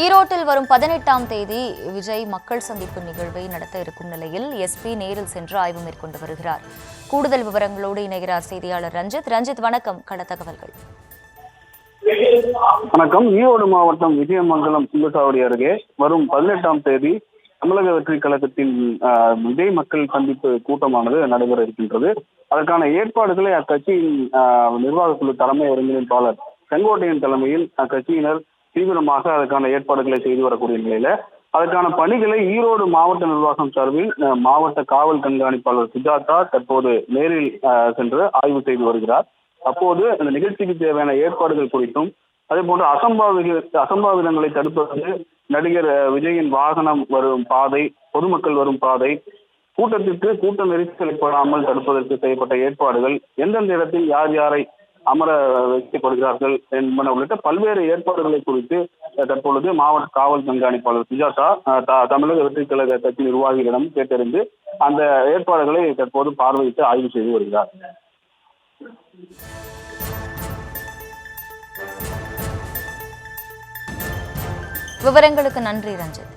ஈரோட்டில் வரும் 18ஆம் தேதி விஜய் மக்கள் சந்திப்பு நிகழ்வை நடத்த இருக்கும் நிலையில் எஸ்பி நேரில் சென்று ஆய்வு மேற்கொண்டு வருகிறார். கூடுதல் விவரங்களோடு இணைகிறார் செய்தியாளர் ரஞ்சித். ரஞ்சித், வணக்கம். கள தகவல்கள். வணக்கம். ஈரோடு மாவட்டம் விஜயமங்கலம் சுங்கசாவடி அருகே வரும் 18ஆம் தேதி தமிழக வெற்றி கழகத்தின் விஜய் மக்கள் சந்திப்பு கூட்டமானது நடைபெற இருக்கின்றது. அதற்கான ஏற்பாடுகளை அக்கட்சியின் நிர்வாக குழு தலைமை ஒருங்கிணைப்பாளர் செங்கோட்டையன் தலைமையில் அக்கட்சியினர் தீவிரமாக அதற்கான ஏற்பாடுகளை செய்து வரக்கூடிய நிலையில அதற்கான பணிகளை ஈரோடு மாவட்ட நிர்வாகம் சார்பில் மாவட்ட காவல் கண்காணிப்பாளர் சுஜாதா தற்போது நேரில் சென்று ஆய்வு செய்து வருகிறார். அப்போது அந்த நிகழ்ச்சிக்கு தேவையான ஏற்பாடுகள் குறித்தும் அதே போன்று அசம்பாவிதங்களை தடுப்பதற்கு நடிகர் விஜயின் வாகனம் வரும் பாதை, பொதுமக்கள் வரும் பாதை, கூட்டத்திற்கு கூட்ட நெரிசல் ஏற்படாமல் தடுப்பதற்கு செய்யப்பட்ட ஏற்பாடுகள், எந்தெந்த இடத்தில் யார் யாரை அமர வைக்கப்படுகிறார்கள் என்பன உள்ளிட்ட பல்வேறு ஏற்பாடுகளை குறித்து தற்பொழுது மாவட்ட காவல் கண்காணிப்பாளர் சுஜாதா தமிழக வெற்றி கழக கட்சி நிர்வாகிகளிடம் கேட்டறிந்து அந்த ஏற்பாடுகளை தற்போது பார்வையிட்டு ஆய்வு செய்து வருகிறார். விவரங்களுக்கு நன்றி ரஞ்சித்.